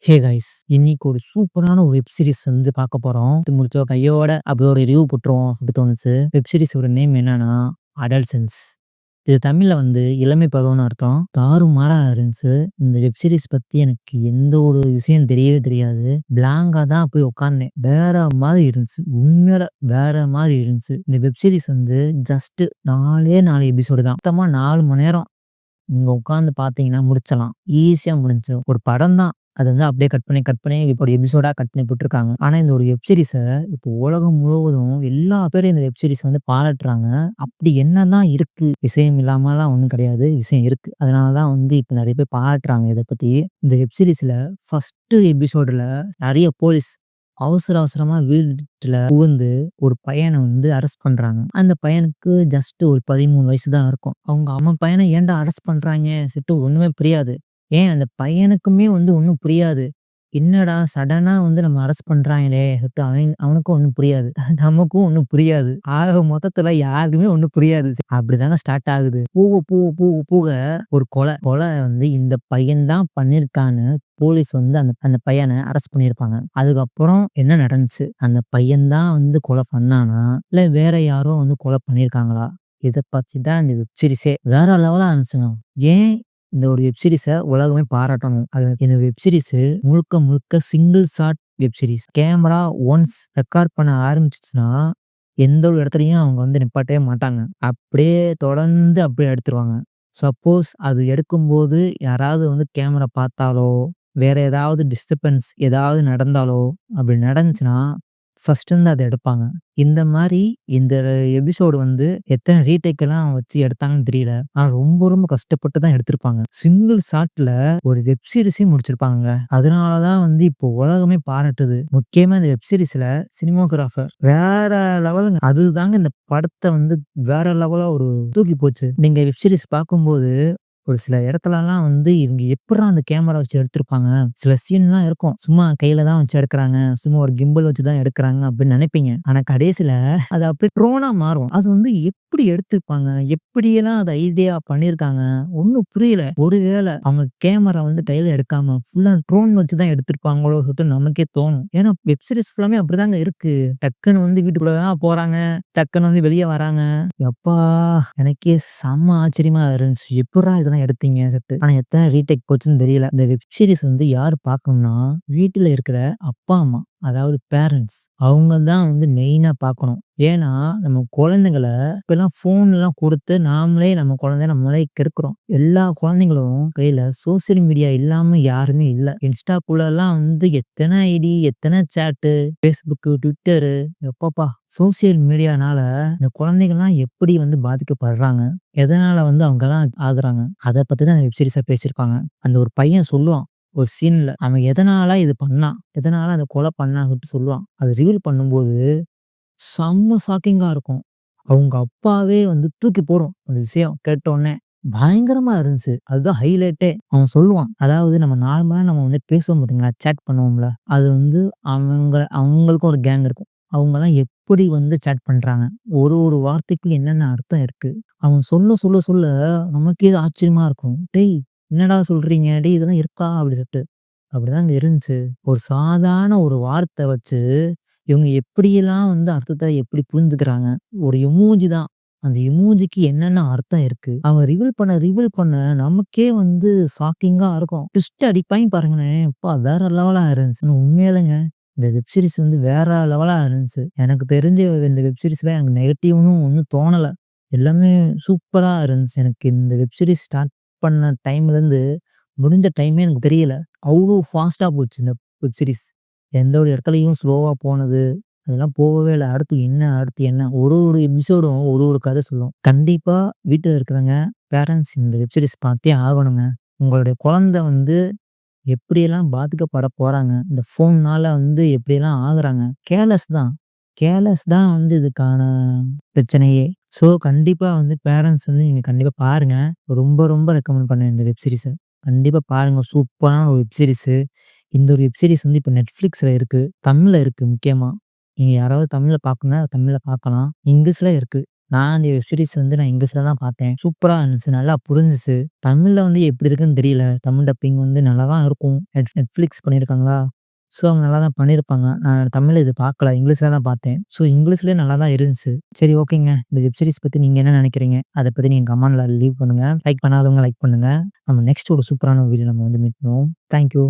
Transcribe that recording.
Hey guys! இன்னைக்கு ஒரு சூப்பரான ஒரு வெப் சீரிஸ் வந்து பார்க்க போறோம். இது முடிச்சோ கையோட அப்படியே ஒரு ரிவ்யூ போட்டுருவோம் அப்படி தோணுச்சு. வெப் சீரிஸோட நேம் என்னன்னா, அடல்சென்ஸ். இது தமிழ்ல வந்து இளமை பருவம்னு அர்த்தம். தாறுமாறா இருந்துச்சு. இந்த வெப் சீரிஸ் பத்தி எனக்கு எந்த ஒரு விஷயம் தெரியவே தெரியாது. பிளாங்கா தான் போய் உட்கார்ந்தேன். வேற மாதிரி இருந்துச்சு. உண்மையில வேற மாதிரி இருந்துச்சு. இந்த வெப் சீரிஸ் வந்து ஜஸ்ட் 4 எபிசோடு தான். மொத்தமா 4 மணி நேரம். நீங்க உட்கார்ந்து பார்த்தீங்கன்னா முடிச்சிடலாம். ஈஸியா முடிஞ்சிரும். ஒரு படம் தான். அது வந்து அப்படியே கட் பண்ணி இப்போ ஒரு எபிசோடா கட் பண்ணி போட்டுருக்காங்க. ஆனா இந்த ஒரு வெப் சீரிஸ இப்போ உலகம் முழுவதும் எல்லா பேரும் இந்த வெப் சீரிஸ் வந்து பாராட்டுறாங்க. அப்படி என்னதான் இருக்கு? விஷயம் இல்லாமலாம் ஒண்ணும் கிடையாது. விஷயம் இருக்கு. அதனால தான் வந்து இப்ப நெறைய பேர் பாராட்டுறாங்க இத பத்தி. இந்த வெப் சீரிஸ்ல ஃபர்ஸ்ட் எபிசோடுல நெறைய போலீஸ் அவசர அவசரமா வீட்டுல புகுந்து ஒரு பையன வந்து அரெஸ்ட் பண்றாங்க. அந்த பையனுக்கு ஜஸ்ட் ஒரு 13 வயசு தான் இருக்கும். அவன் பையன ஏன்டா அரெஸ்ட் பண்றாங்க சொல்லிட்டு ஒண்ணுமே புரியாது. ஏன் அந்த பையனுக்குமே வந்து ஒண்ணும் புரியாது. என்னடா சடனா வந்து நம்ம அரெஸ்ட் பண்றாங்களே சொல்லிட்டு அவனுக்கும் ஒண்ணும் புரியாது. நமக்கும் ஒண்ணும் புரியாது. ஆக மொத்தத்துல யாருக்குமே ஒண்ணும் புரியாது. அப்படிதாங்க ஸ்டார்ட் ஆகுது. போக ஒரு கொலை வந்து இந்த பையன் தான் பண்ணியிருக்கான்னு போலீஸ் வந்து அந்த அந்த பையனை அரெஸ்ட் பண்ணியிருப்பாங்க. அதுக்கப்புறம் என்ன நடந்துச்சு? அந்த பையன் தான் வந்து கொலை பண்ணானா? இல்ல வேற யாரோ வந்து கொலை பண்ணியிருக்காங்களா? இத பத்தி தான் இந்த வெப் சீரிஸே வேற லெவலா இருந்துச்சுங்க. ஏன் இந்த ஒரு வெப் சீரிஸ உலகமே பாராட்டணும். இந்த வெப் சீரிஸ் முழுக்க முழுக்க single shot web series. Camera once record பண்ண ஆரம்பிச்சுச்சுன்னா, எந்த ஒரு இடத்துலயும் அவங்க வந்து நிப்பாட்டவே மாட்டாங்க. அப்படியே தொடர்ந்து அப்படியே எடுத்துருவாங்க. சப்போஸ் அது எடுக்கும்போது யாராவது வந்து கேமரா பார்த்தாலோ, வேற ஏதாவது டிஸ்டர்பன்ஸ் ஏதாவது நடந்தாலோ, அப்படி நடந்துச்சுன்னா, ஃபர்ஸ்ட் இருந்து அத எடுப்பாங்க. இந்த மாரி இந்த எபிசோடு வந்து எத்தன ரீடேக் எல்லாம் வச்சு எடுத்தாங்கன்னு தெரியல. ஆனா ரொம்ப ரொம்ப கஷ்டப்பட்டு தான் எடுத்திருப்பாங்க. சிங்கிள் ஷாட்ல ஒரு வெப் சீரிஸே முடிச்சிருப்பாங்கங்க. அதனால தான் வந்து இப்போ உலகமே பாராட்டுது. முக்கியமா இந்த வெப் சீரிஸ்ல சினிமாகிராஃபர் வேற லெவலுங்க. அதுதாங்க இந்த படத்த வந்து வேற லெவலா ஒரு தூக்கி போச்சு. நீங்க வெப் சீரிஸ் பார்க்கும்போது ஒரு சில இடத்துலலாம் வந்து இவங்க எப்புட்றா அந்த கேமரா வச்சு எடுத்திருப்பாங்க. சில சீன்லாம் இருக்கும். சும்மா கையில தான் வச்சு எடுக்குறாங்க. சும்மா ஒரு கிம்பல் வச்சு தான் எடுக்குறாங்க அப்படின்னு நினைப்பீங்க. ஆனா கடைசில அது அப்படியே ட்ரோனா மாறும். அது வந்து எப்படி எடுத்திருப்பாங்க? எப்படியெல்லாம் அத ஐடியா பண்ணியிருக்காங்க? ஒண்ணும் புரியல. ஒருவேளை அவங்க கேமரா வந்து கையில எடுக்காம ஃபுல்லா ட்ரோன் வச்சு தான் எடுத்திருப்பாங்களோ சொல்லிட்டு நமக்கே தோணும். ஏன்னா வெப் சீரிஸ் ஃபுல்லாமே அப்படிதாங்க இருக்கு. டக்குன்னு வந்து வீட்டுக்குள்ள தான் போறாங்க. டக்குன்னு வந்து வெளிய வராங்க. யப்பா! எனக்கே செம்ம ஆச்சரியமா இருந்துச்சு. எப்புட்றா இதெல்லாம் எடுத்தீங்க சொல்லிட்டு. ஆனா எத்தன ரீடேக் போச்சுன்னு தெரியல. இந்த வெப் சீரிஸ் வந்து யார் பார்க்கணும்னா, வீட்ல இருக்கிற அப்பா, அம்மா அதாவது பேரண்ட்ஸ் அவங்க தான் வந்து மெயினா பார்க்கணும். ஏன்னா, நம்ம குழந்தைங்கள இப்பலாம் ஃபோன்லாம் குடுத்து நாமளே நம்ம குழந்தைய நம்மளே கெடுக்குறோம். எல்லா குழந்தைங்களும் கையில சோசியல் மீடியா இல்லாம யாருமே இல்ல. இன்ஸ்டாக்குள்ளலாம் வந்து எத்தன ஐடி, எத்தன சேட்டு, Facebook, Twitter எப்பப்பா! சோசியல் மீடியானால இந்த குழந்தைகள்லாம் எப்படி வந்து பாதிக்கப்படுறாங்க? எதனால வந்து அவங்கலாம் ஆகுறாங்க? அத பத்தி தான் வெப் சீரிஸா பேசியிருப்பாங்க. அந்த ஒரு பையன் சொல்லுவான். ஒரு சீன்ல அவன் எதனால இது பண்ணான்? எதனால அந்த கொலை பண்ணான்னு சொல்லிட்டு சொல்லுவான். அத ரிவீல் பண்ணும்போது செம்ம ஷாக்கிங்கா இருக்கும். அவங்க அப்பாவே வந்து தூக்கி போடும். அந்த விஷயம் கேட்டோனே. பயங்கரமா இருந்துச்சு. அதுதான் ஹைலைட்டே. அவன் சொல்லுவான். அதாவது நம்ம நார்மலா நம்ம வந்து பேசுவோம் பார்த்தீங்களா? சேட் பண்ணுவோம்ல. அது வந்து அவங்களுக்கும் ஒரு கேங் இருக்கும். அவங்கலாம் எப்படி வந்து சேட் பண்றாங்க? ஒரு ஒரு வார்த்தைக்கும் என்னென்ன அர்த்தம் இருக்கு? அவன் சொல்ல நமக்கே ஆச்சரியமா இருக்கும். "டேய்! என்னடா சொல்றீங்க? டேய் இதெல்லாம் இருக்கா?" அப்படி சொல்லிட்டு. அப்படிதாங்க இருந்துச்சு. ஒரு சாதாரண ஒரு வார்த்தை வச்சு இவங்க எப்படியெல்லாம் வந்து அர்த்தத்த எப்படி புரிஞ்சுக்கிறாங்க. ஒரு எமோஜி தான். அந்த எமோஜிக்கு என்னென்ன அர்த்தம் இருக்கு. அவன் ரிவீல் பண்ண நமக்கே வந்து ஷாக்கிங்கா இருக்கும். ட்விஸ்ட் அடிப்பாய்ங்க பாருங்களேன்! அப்பா வேற லெவலா இருந்துச்சு. உண்மையாலுங்க இந்த வெப் சீரிஸ் வந்து வேற லெவலா இருந்துச்சு. எனக்கு தெரிஞ்சு இந்த வெப் சீரிஸ்ல எனக்கு நெகட்டிவ்ன்னு ஒண்ணும் தோணல. எல்லாமே சூப்பரா இருந்துச்சு. எனக்கு இந்த வெப் சீரிஸ் ஸ்டார்ட் பண்ண டைம்லேருந்து முடிஞ்ச டைமே எனக்கு தெரியல. அவ்ளோ ஃபாஸ்ட்டா போச்சு இந்த வெப் சீரிஸ். எந்த ஒரு இடத்துலயும் ஸ்லோவா போனது, அதெல்லாம் போகவே இல்ல. அடுத்து என்ன? ஒரு ஒரு எபிசோடும் ஒரு ஒரு கதை சொல்லும். கண்டிப்பா வீட்ல இருக்கிறவங்க, பேரண்ட்ஸ் இந்த வெப் சீரிஸ் பார்த்தே ஆகணுங்க. உங்களுடைய குழந்தை வந்து எப்படியெல்லாம் பாதிக்கப்பட போறாங்க. இந்த ஃபோன்னால வந்து எப்படியெல்லாம் ஆகுறாங்க. கேர்லெஸ் தான் வந்து இதுக்கான பிரச்சனையே. ஸோ, கண்டிப்பா வந்து பேரண்ட்ஸ் வந்து நீங்க கண்டிப்பா பாருங்க. ரொம்ப ரொம்ப ரெக்கமெண்ட் பண்ணுவேன் இந்த வெப் சீரிஸ. கண்டிப்பா பாருங்க. சூப்பரான ஒரு வெப் சீரிஸு. இந்த ஒரு வெப் சீரிஸ் வந்து இப்ப Netflixல இருக்கு. தமிழ்ல இருக்கு முக்கியமா. நீங்க யாராவது தமிழ்ல பார்க்கணும்னா தமிழ்ல பார்க்கலாம். இங்கிலீஷ்ல இருக்கு. நான் அந்த வெப் சீரிஸ் வந்து நான் இங்கிலீஷ்ல தான் பார்த்தேன். சூப்பரா இருந்துச்சு. நல்லா புரிஞ்சுச்சு. தமிழ்ல வந்து எப்படி இருக்குன்னு தெரியல. தமிழ் டப்பிங் வந்து நல்லா தான் இருக்கும். Netflix பண்ணியிருக்காங்களா? ஸோ அவங்க நல்லா தான் பண்ணியிருப்பாங்க. நான் தமிழ்ல இது பார்க்கல. இங்கிலீஷ்ல தான் பார்த்தேன். ஸோ இங்கிலீஷ்லயே நல்லா தான் இருந்துச்சு. சரி ஓகேங்க. இந்த வெப் சீரிஸ் பத்தி நீங்க என்ன நினைக்கிறீங்க? அத பத்தி நீங்க கமெண்ட்ல லீவ் பண்ணுங்க. லைக் பண்ணாதவங்க லைக் பண்ணுங்க. நம்ம நெக்ஸ்ட் ஒரு சூப்பரான வீடியோ நம்ம வந்து மீட் பண்ணுவோம். Thank you.